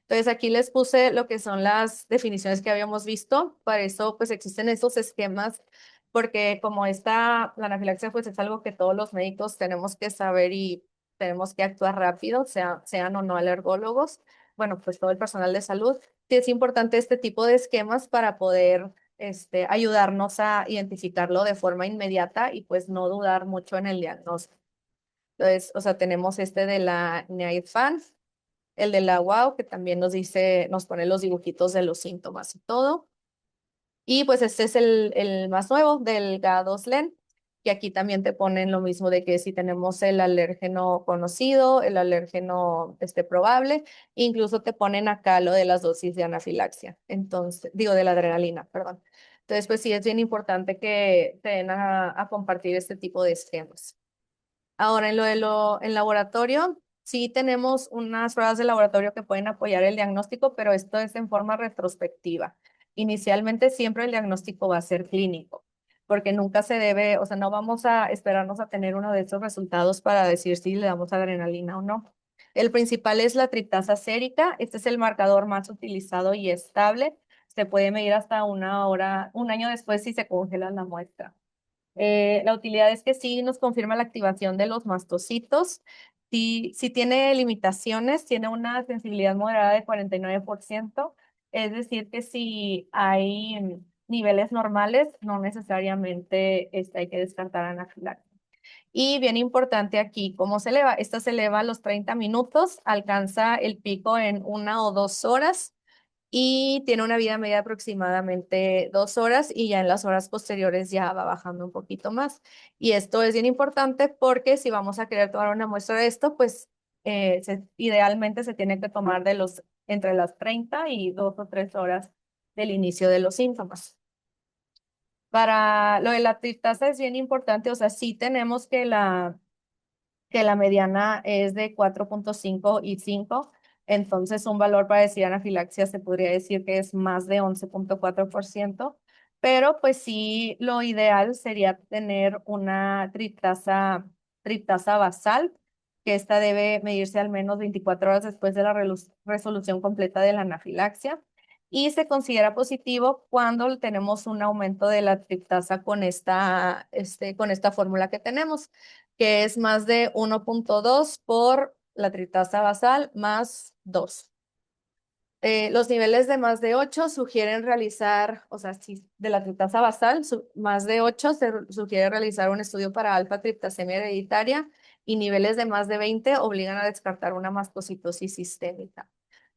Entonces aquí les puse lo que son las definiciones que habíamos visto. Para eso pues existen estos esquemas, porque como la anafilaxia pues es algo que todos los médicos tenemos que saber y tenemos que actuar rápido, sean o no alergólogos, bueno, pues todo el personal de salud. Sí es importante este tipo de esquemas para poder ayudarnos a identificarlo de forma inmediata y pues no dudar mucho en el diagnóstico. Entonces, o sea, tenemos de la NIAID-FAN, el de la WOW, que también nos pone los dibujitos de los síntomas y todo. Y pues este es el más nuevo del GA2-LEN, que aquí también te ponen lo mismo de que si tenemos el alérgeno conocido, el alérgeno probable, incluso te ponen acá lo de las dosis de anafilaxia, entonces, digo, de la adrenalina, perdón. Entonces, pues sí, es bien importante que te den a compartir este tipo de esquemas. Ahora, en en laboratorio, sí tenemos unas pruebas de laboratorio que pueden apoyar el diagnóstico, pero esto es en forma retrospectiva. Inicialmente siempre el diagnóstico va a ser clínico. porque nunca se debe, o sea, no vamos a esperarnos a tener uno de estos resultados para decir si le damos adrenalina o no. El principal es la triptasa sérica. Este es el marcador más utilizado y estable. Se puede medir hasta una hora, un año después si se congela la muestra. La utilidad es que sí nos confirma la activación de los mastocitos. Si tiene limitaciones, tiene una sensibilidad moderada de 49%. Es decir, que si hay niveles normales, no necesariamente hay que descartar anafilaxis. Y bien importante aquí, ¿cómo se eleva? Esta se eleva a los 30 minutos, alcanza el pico en 1 o 2 horas y tiene una vida media de aproximadamente 2 horas y ya en las horas posteriores ya va bajando un poquito más. Y esto es bien importante porque si vamos a querer tomar una muestra de esto, pues idealmente se tiene que tomar entre las 30 y 2 o 3 horas del inicio de los síntomas. Para lo de la triptasa es bien importante, o sea, sí tenemos que la mediana es de 4,5 y 5. Entonces un valor para decir anafilaxia se podría decir que es más de 11,4%, pero pues sí, lo ideal sería tener una triptasa basal, que esta debe medirse al menos 24 horas después de la resolución completa de la anafilaxia. Y se considera positivo cuando tenemos un aumento de la triptasa con esta fórmula que tenemos, que es más de 1,2 por la tritasa basal más 2. Los niveles de más de 8 sugieren realizar, o sea, si de la tritasa basal, más de 8 se sugiere realizar un estudio para alfa-triptasemia hereditaria y niveles de más de 20 obligan a descartar una mastocitosis sistémica.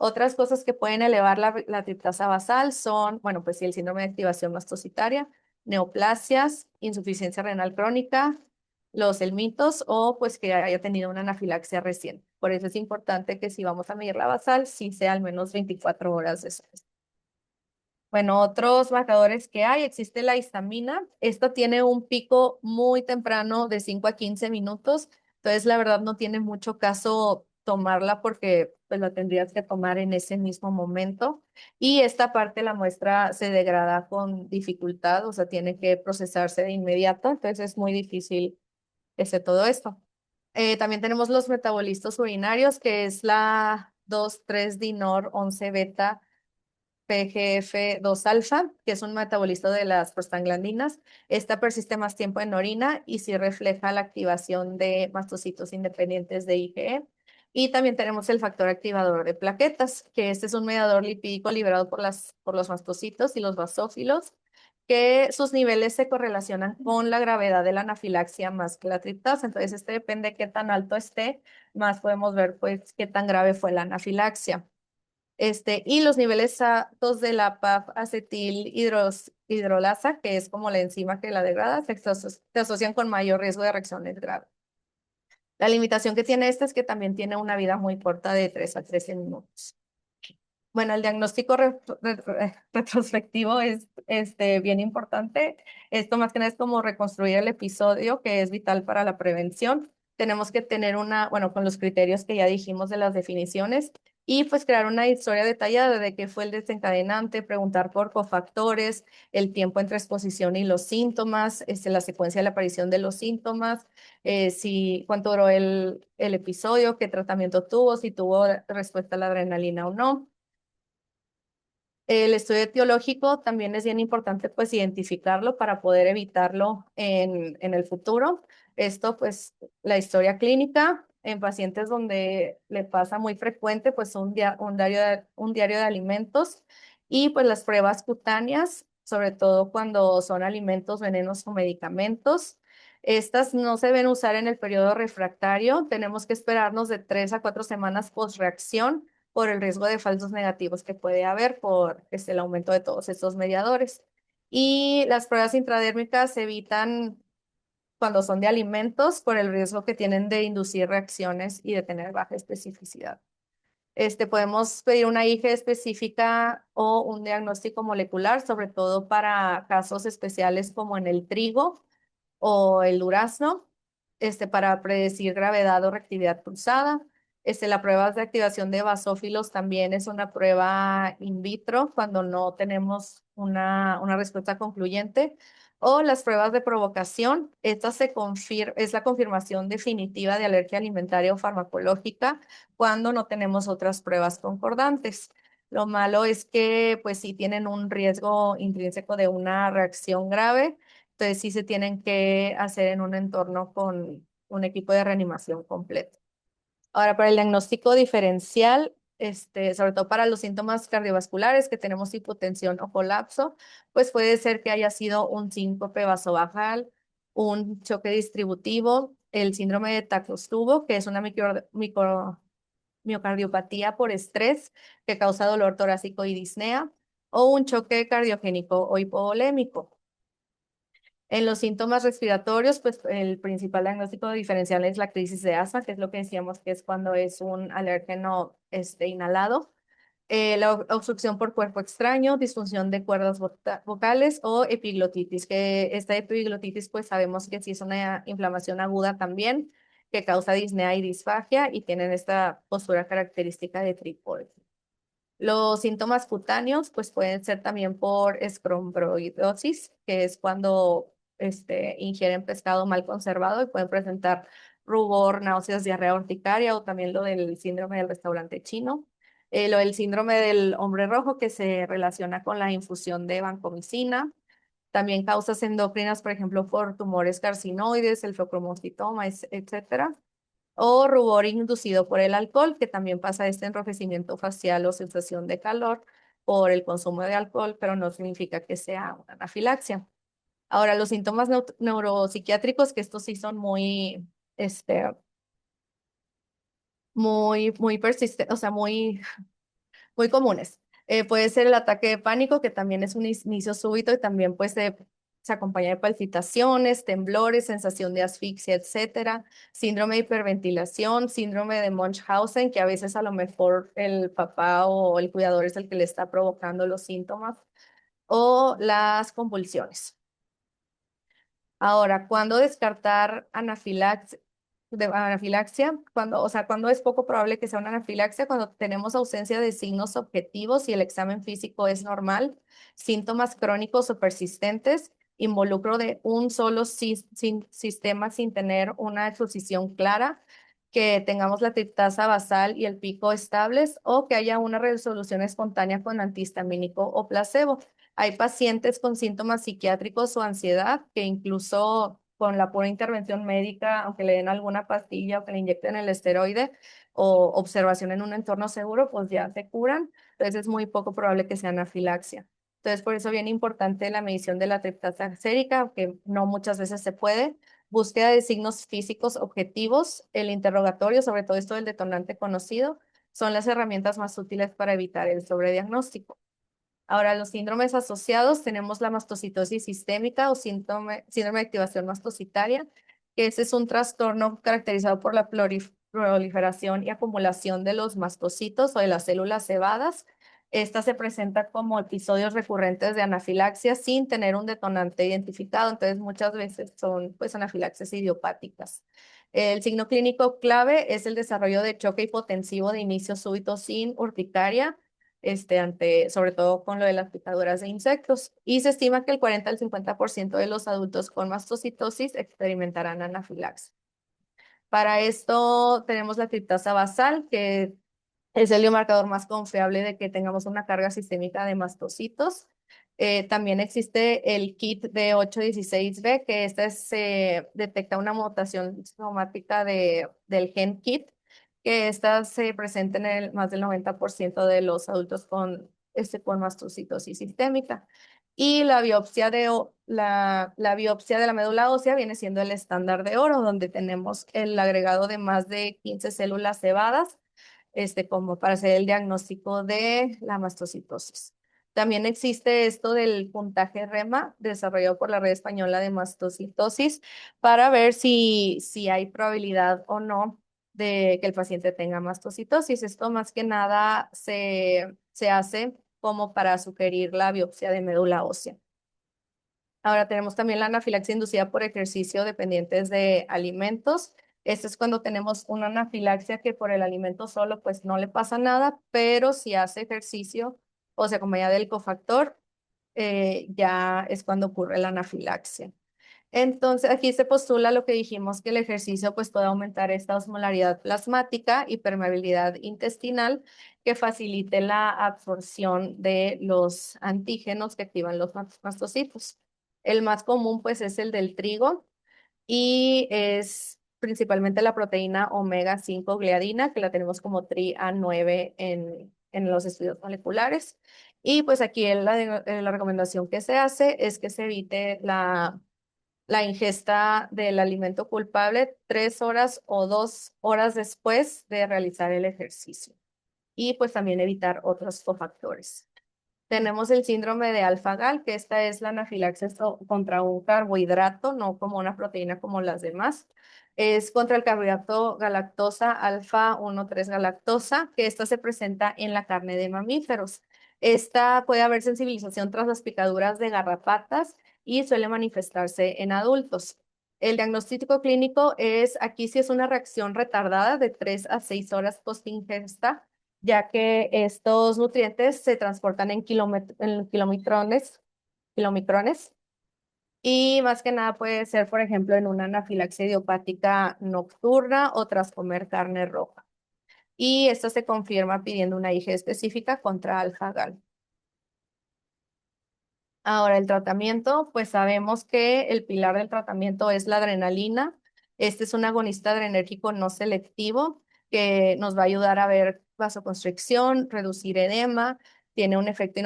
Otras cosas que pueden elevar la triptasa basal son, bueno, pues sí, el síndrome de activación mastocitaria, neoplasias, insuficiencia renal crónica, los helmintos o pues que haya tenido una anafilaxia reciente. Por eso es importante que si vamos a medir la basal, sí sea al menos 24 horas después. Bueno, otros marcadores que hay, existe la histamina. Esta tiene un pico muy temprano de 5 a 15 minutos. Entonces, la verdad, no tiene mucho caso tomarla porque pues la tendrías que tomar en ese mismo momento. Y esta parte la muestra se degrada con dificultad, o sea, tiene que procesarse de inmediato. Entonces, es muy difícil todo esto. También tenemos los metabolistas urinarios, que es la 2,3-dinor 11-beta PGF2 alfa, que es un metabolito de las prostaglandinas. Esta persiste más tiempo en orina y sí refleja la activación de mastocitos independientes de IgE. Y también tenemos el factor activador de plaquetas, que este es un mediador lipídico liberado por los mastocitos y los basófilos, que sus niveles se correlacionan con la gravedad de la anafilaxia más que la triptasa. Entonces, depende de qué tan alto esté, más podemos ver pues qué tan grave fue la anafilaxia. Y los niveles altos de la PAF acetil hidrolasa, que es como la enzima que la degrada, se asocian con mayor riesgo de reacciones graves. La limitación que tiene esta es que también tiene una vida muy corta de 3 a 13 minutos. Bueno, el diagnóstico retrospectivo es bien importante. Esto más que nada es como reconstruir el episodio, que es vital para la prevención. Tenemos que tener bueno, con los criterios que ya dijimos de las definiciones, y pues crear una historia detallada de qué fue el desencadenante, preguntar por cofactores, el tiempo entre exposición y los síntomas, la secuencia de la aparición de los síntomas, cuánto duró el episodio, qué tratamiento tuvo, si tuvo respuesta a la adrenalina o no. El estudio etiológico también es bien importante pues identificarlo para poder evitarlo en el futuro. Esto pues la historia clínica en pacientes donde le pasa muy frecuente pues un diario de alimentos y pues las pruebas cutáneas, sobre todo cuando son alimentos, venenos o medicamentos. Estas no se deben usar en el periodo refractario. Tenemos que esperarnos de 3 a 4 semanas post reacción por el riesgo de falsos negativos que puede haber por el aumento de todos estos mediadores. Y las pruebas intradérmicas se evitan cuando son de alimentos por el riesgo que tienen de inducir reacciones y de tener baja especificidad. Podemos pedir una IgE específica o un diagnóstico molecular, sobre todo para casos especiales como en el trigo o el durazno, para predecir gravedad o reactividad cruzada. La prueba de activación de basófilos también es una prueba in vitro cuando no tenemos una respuesta concluyente. O las pruebas de provocación, es la confirmación definitiva de alergia alimentaria o farmacológica cuando no tenemos otras pruebas concordantes. Lo malo es que pues sí tienen un riesgo intrínseco de una reacción grave, entonces sí se tienen que hacer en un entorno con un equipo de reanimación completo. Ahora, para el diagnóstico diferencial, sobre todo para los síntomas cardiovasculares que tenemos hipotensión o colapso, pues puede ser que haya sido un síncope vasovagal, un choque distributivo, el síndrome de Takotsubo, que es una miocardiopatía por estrés que causa dolor torácico y disnea, o un choque cardiogénico o hipovolémico. En los síntomas respiratorios, pues el principal diagnóstico diferencial es la crisis de asma, que es lo que decíamos que es cuando es un alérgeno inhalado. La obstrucción por cuerpo extraño, disfunción de cuerdas vocales o epiglotitis, que esta epiglotitis pues sabemos que sí es una inflamación aguda también, que causa disnea y disfagia y tienen esta postura característica de trípode. Los síntomas cutáneos pues pueden ser también por escrombroidosis, que es cuando ingieren pescado mal conservado y pueden presentar rubor, náuseas, diarrea urticaria o también lo del síndrome del restaurante chino. Lo del síndrome del hombre rojo que se relaciona con la infusión de vancomicina. También causas endocrinas, por ejemplo, por tumores carcinoides, el feocromocitoma, etcétera o rubor inducido por el alcohol, que también pasa este enrojecimiento facial o sensación de calor por el consumo de alcohol, pero no significa que sea una anafilaxia. Ahora, los síntomas neuropsiquiátricos, que estos sí son muy persistentes, o sea, muy comunes. Puede ser el ataque de pánico, que también es un inicio súbito y también pues se acompaña de palpitaciones, temblores, sensación de asfixia, etcétera. Síndrome de hiperventilación, síndrome de Munchausen, que a veces a lo mejor el papá o el cuidador es el que le está provocando los síntomas, o las convulsiones. Ahora, ¿cuándo descartar anafilaxia? Cuando es poco probable que sea una anafilaxia, cuando tenemos ausencia de signos objetivos y el examen físico es normal, síntomas crónicos o persistentes, involucro de un solo sistema sin tener una exposición clara, que tengamos la triptasa basal y el pico estables o que haya una resolución espontánea con antihistamínico o placebo. Hay pacientes con síntomas psiquiátricos o ansiedad que incluso con la pura intervención médica, aunque le den alguna pastilla o que le inyecten el esteroide o observación en un entorno seguro, pues ya se curan. Entonces es muy poco probable que sea anafilaxia. Entonces por eso es bien importante la medición de la triptasa sérica, aunque no muchas veces se puede. Búsqueda de signos físicos objetivos, el interrogatorio, sobre todo esto del detonante conocido, son las herramientas más útiles para evitar el sobrediagnóstico. Ahora, los síndromes asociados, tenemos la mastocitosis sistémica o síndrome de activación mastocitaria, que ese es un trastorno caracterizado por la proliferación y acumulación de los mastocitos o de las células cebadas. Esta se presenta como episodios recurrentes de anafilaxia sin tener un detonante identificado, entonces muchas veces son pues anafilaxias idiopáticas. El signo clínico clave es el desarrollo de choque hipotensivo de inicio súbito sin urticaria, sobre todo con lo de las picaduras de insectos. Y se estima que el 40 al 50% de los adultos con mastocitosis experimentarán anafilaxia. Para esto tenemos la triptasa basal, que es el biomarcador más confiable de que tengamos una carga sistémica de mastocitos. También existe el kit de 816B, que se detecta una mutación somática del gen KIT, que esta se presenta en más del 90% de los adultos con mastocitosis sistémica. Y la biopsia de la médula ósea viene siendo el estándar de oro, donde tenemos el agregado de más de 15 células cebadas, como para hacer el diagnóstico de la mastocitosis. También existe esto del puntaje REMA, desarrollado por la Red Española de Mastocitosis, para ver si hay probabilidad o no de que el paciente tenga mastocitosis. Esto más que nada se hace como para sugerir la biopsia de médula ósea. Ahora tenemos también la anafilaxia inducida por ejercicio dependientes de alimentos. Esto es cuando tenemos una anafilaxia que por el alimento solo pues no le pasa nada, pero si hace ejercicio o se acompaña del cofactor, ya es cuando ocurre la anafilaxia. Entonces, aquí se postula lo que dijimos, que el ejercicio pues puede aumentar esta osmolaridad plasmática y permeabilidad intestinal que facilite la absorción de los antígenos que activan los mastocitos. El más común pues es el del trigo y es principalmente la proteína omega 5 gliadina, que la tenemos como TRIA9 en los estudios moleculares. Y pues aquí la recomendación que se hace es que se evite la ingesta del alimento culpable 3 horas o 2 horas después de realizar el ejercicio. Y pues también evitar otros cofactores. Tenemos el síndrome de alfa-gal, que esta es la anafilaxia contra un carbohidrato, no como una proteína como las demás. Es contra el carbohidrato galactosa alfa 1,3 galactosa, que esta se presenta en la carne de mamíferos. Esta puede haber sensibilización tras las picaduras de garrapatas y suele manifestarse en adultos. El diagnóstico clínico es, aquí sí es una reacción retardada de 3 a 6 horas post ingesta, ya que estos nutrientes se transportan en kilomicrones, y más que nada puede ser, por ejemplo, en una anafilaxia idiopática nocturna o tras comer carne roja. Y esto se confirma pidiendo una IgE específica contra alfa-gal. Ahora, el tratamiento, pues sabemos que el pilar del tratamiento es la adrenalina. Este es un agonista adrenérgico no selectivo que nos va a ayudar a ver vasoconstricción, reducir edema, tiene un efecto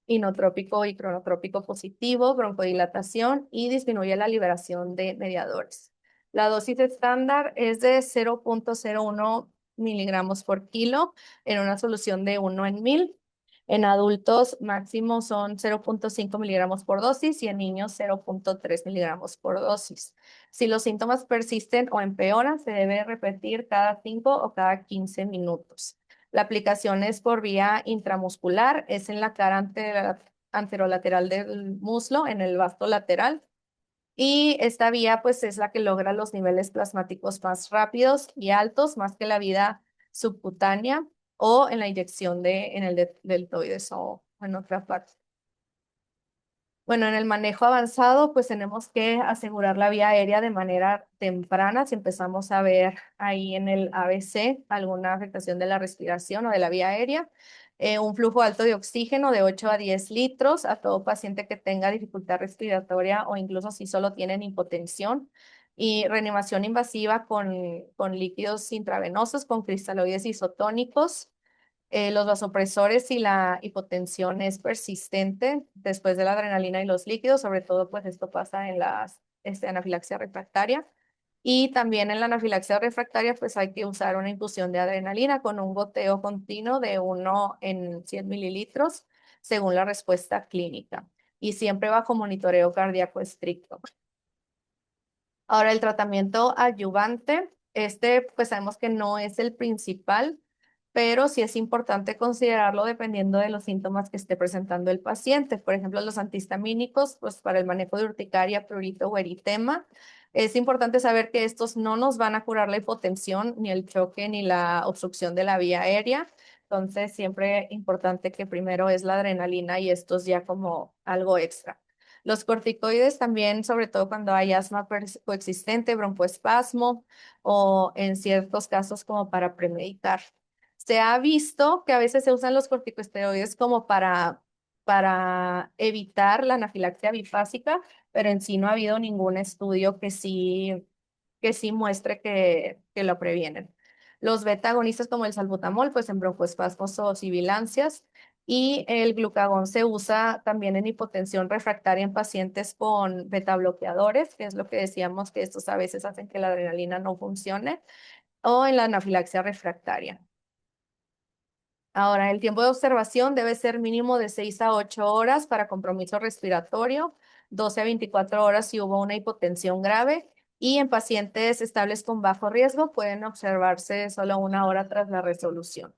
inotrópico y cronotrópico positivo, broncodilatación y disminuye la liberación de mediadores. La dosis estándar es de 0,01 miligramos por kilo en una solución de 1 en 1000. En adultos máximo son 0,5 miligramos por dosis y en niños 0,3 miligramos por dosis. Si los síntomas persisten o empeoran, se debe repetir cada 5 o cada 15 minutos. La aplicación es por vía intramuscular, es en la cara anterolateral del muslo, en el vasto lateral. Y esta vía pues es la que logra los niveles plasmáticos más rápidos y altos, más que la vía subcutánea o en la inyección en el deltoides o en otra parte. Bueno, en el manejo avanzado, pues tenemos que asegurar la vía aérea de manera temprana. Si empezamos a ver ahí en el ABC alguna afectación de la respiración o de la vía aérea, un flujo alto de oxígeno de 8 a 10 litros a todo paciente que tenga dificultad respiratoria o incluso si solo tienen hipotensión, y reanimación invasiva con líquidos intravenosos, con cristaloides isotónicos. Los vasopresores y la hipotensión es persistente después de la adrenalina y los líquidos, sobre todo pues esto pasa en la anafilaxia refractaria. Y también en la anafilaxia refractaria pues hay que usar una infusión de adrenalina con un goteo continuo de 1 en 100 mililitros según la respuesta clínica y siempre bajo monitoreo cardíaco estricto. Ahora, el tratamiento adyuvante, pues sabemos que no es el principal, pero sí es importante considerarlo dependiendo de los síntomas que esté presentando el paciente. Por ejemplo, los antihistamínicos, pues para el manejo de urticaria, prurito o eritema, es importante saber que estos no nos van a curar la hipotensión, ni el choque, ni la obstrucción de la vía aérea. Entonces, siempre importante que primero es la adrenalina y estos ya como algo extra. Los corticoides también, sobre todo cuando hay asma coexistente, broncoespasmo o en ciertos casos como para premedicar. Se ha visto que a veces se usan los corticosteroides como para evitar la anafilaxia bifásica, pero en sí no ha habido ningún estudio que sí muestre que lo previenen. Los beta agonistas como el salbutamol, pues en broncoespasmos o sibilancias, y el glucagón se usa también en hipotensión refractaria en pacientes con beta bloqueadores, que es lo que decíamos que estos a veces hacen que la adrenalina no funcione, o en la anafilaxia refractaria. Ahora, el tiempo de observación debe ser mínimo de 6 a 8 horas para compromiso respiratorio, 12 a 24 horas si hubo una hipotensión grave, y en pacientes estables con bajo riesgo pueden observarse solo 1 hora tras la resolución.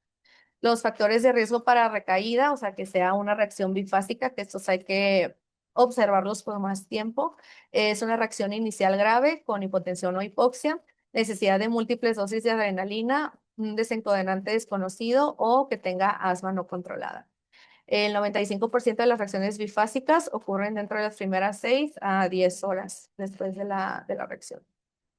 Los factores de riesgo para recaída, o sea, que sea una reacción bifásica, que estos hay que observarlos por más tiempo, es una reacción inicial grave con hipotensión o hipoxia, necesidad de múltiples dosis de adrenalina, un desencadenante desconocido o que tenga asma no controlada. El 95% de las reacciones bifásicas ocurren dentro de las primeras 6 a 10 horas después de la reacción.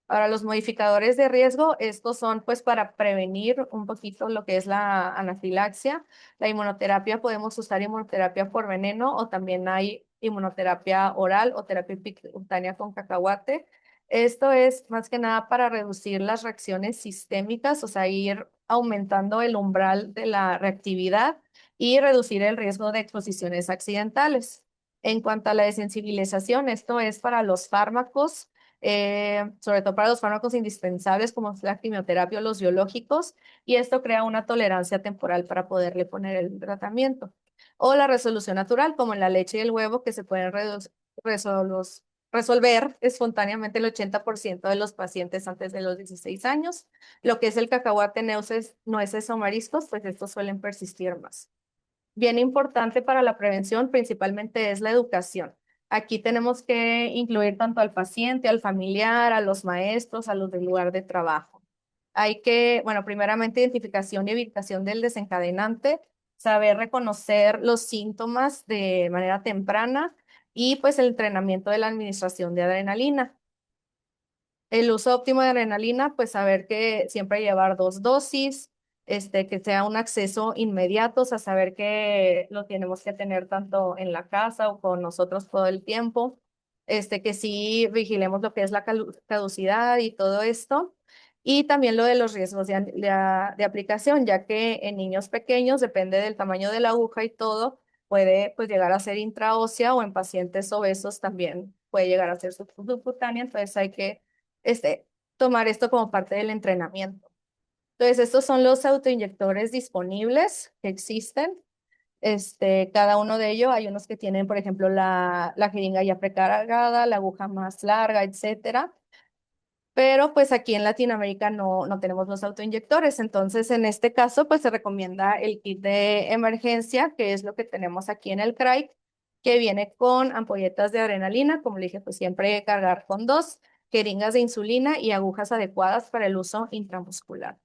Ahora, los modificadores de riesgo, estos son pues para prevenir un poquito lo que es la anafilaxia. La inmunoterapia, podemos usar inmunoterapia por veneno o también hay inmunoterapia oral o terapia percutánea con cacahuate. Esto es más que nada para reducir las reacciones sistémicas, o sea, ir aumentando el umbral de la reactividad y reducir el riesgo de exposiciones accidentales. En cuanto a la desensibilización, esto es para los fármacos, sobre todo para los fármacos indispensables como es la quimioterapia o los biológicos, y esto crea una tolerancia temporal para poderle poner el tratamiento. O la resolución natural, como en la leche y el huevo, que se pueden resolver espontáneamente el 80% de los pacientes antes de los 16 años. Lo que es el cacahuate, nueces o mariscos, pues estos suelen persistir más. Bien importante para la prevención principalmente es la educación. Aquí tenemos que incluir tanto al paciente, al familiar, a los maestros, a los del lugar de trabajo. Hay que, bueno, primeramente identificación y evitación del desencadenante, saber reconocer los síntomas de manera temprana y pues el entrenamiento de la administración de adrenalina. El uso óptimo de adrenalina, pues saber que siempre llevar 2 dosis, que sea un acceso inmediato, o sea, saber que lo tenemos que tener tanto en la casa o con nosotros todo el tiempo, que sí vigilemos lo que es la caducidad y todo esto. Y también lo de los riesgos de aplicación, ya que en niños pequeños, depende del tamaño de la aguja y todo, puede pues llegar a ser intraósea o en pacientes obesos también puede llegar a ser subcutánea, entonces hay que este, tomar esto como parte del entrenamiento. Entonces, estos son los autoinyectores disponibles que existen. Cada uno de ellos, hay unos que tienen, por ejemplo, la jeringa ya precargada, la aguja más larga, etcétera. Pero pues aquí en Latinoamérica no tenemos los autoinyectores. Entonces, en este caso, pues se recomienda el kit de emergencia, que es lo que tenemos aquí en el CRAIC, que viene con ampolletas de adrenalina, como le dije, pues siempre cargar con 2, jeringas de insulina y agujas adecuadas para el uso intramuscular.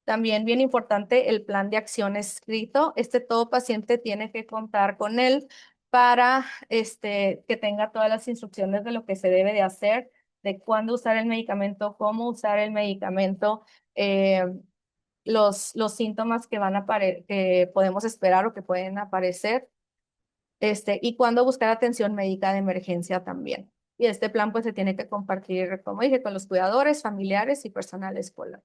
También bien importante el plan de acción escrito. Todo paciente tiene que contar con él para que tenga todas las instrucciones de lo que se debe de hacer, de cuándo usar el medicamento, cómo usar el medicamento, eh, los síntomas que que podemos esperar o que pueden aparecer, y cuándo buscar atención médica de emergencia también. Y este plan pues se tiene que compartir, como dije, con los cuidadores, familiares y personal escolar.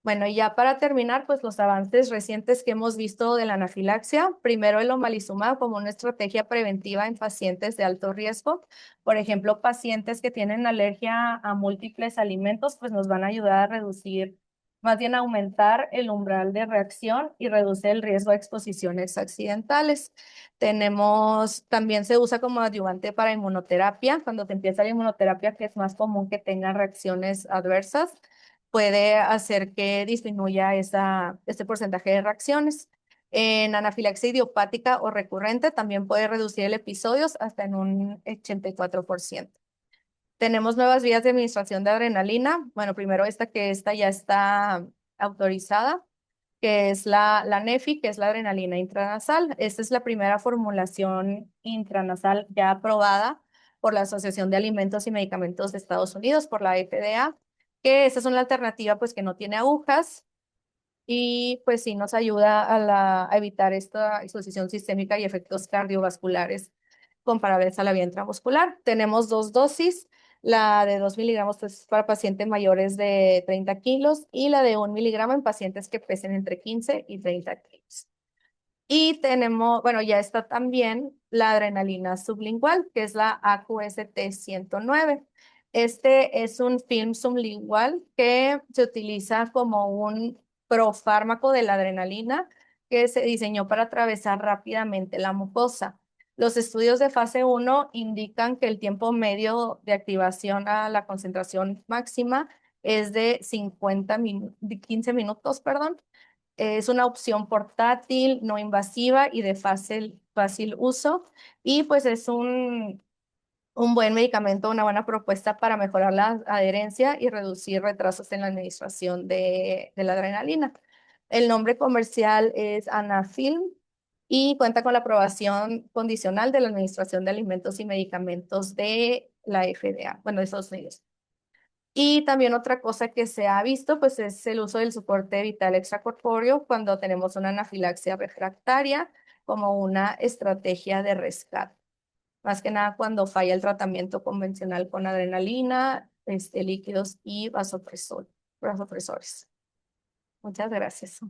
Bueno, y ya para terminar, pues los avances recientes que hemos visto de la anafilaxia. Primero, el omalizumab como una estrategia preventiva en pacientes de alto riesgo. Por ejemplo, pacientes que tienen alergia a múltiples alimentos, pues nos van a ayudar a reducir, más bien aumentar el umbral de reacción y reduce el riesgo de exposiciones accidentales. También se usa como adyuvante para inmunoterapia. Cuando te empieza la inmunoterapia, que es más común que tengan reacciones adversas, puede hacer que disminuya este porcentaje de reacciones. En anafilaxia idiopática o recurrente también puede reducir el episodio hasta en un 84%. Tenemos nuevas vías de administración de adrenalina. Bueno, primero esta ya está autorizada, que es la Neffy, que es la adrenalina intranasal. Esta es la primera formulación intranasal ya aprobada por la Asociación de Alimentos y Medicamentos de Estados Unidos, por la FDA, que esta es una alternativa pues que no tiene agujas y pues sí nos ayuda a evitar esta exposición sistémica y efectos cardiovasculares comparables a la vía intramuscular. Tenemos 2 dosis, la de 2 miligramos pues, para pacientes mayores de 30 kilos y la de 1 miligramo en pacientes que pesen entre 15 y 30 kilos. Y tenemos, bueno, ya está también la adrenalina sublingual, que es la AQST-109. Este es un film sublingual que se utiliza como un profármaco de la adrenalina que se diseñó para atravesar rápidamente la mucosa. Los estudios de fase 1 indican que el tiempo medio de activación a la concentración máxima es de 15 minutos, perdón. Es una opción portátil, no invasiva y de fácil uso. Y pues es un un buen medicamento, una buena propuesta para mejorar la adherencia y reducir retrasos en la administración de la adrenalina. El nombre comercial es Anafilm y cuenta con la aprobación condicional de la Administración de Alimentos y Medicamentos de la FDA, bueno, de Estados Unidos. Y también otra cosa que se ha visto, pues es el uso del soporte vital extracorpóreo cuando tenemos una anafilaxia refractaria como una estrategia de rescate. Más que nada cuando falla el tratamiento convencional con adrenalina, líquidos y vasopresores. Muchas gracias.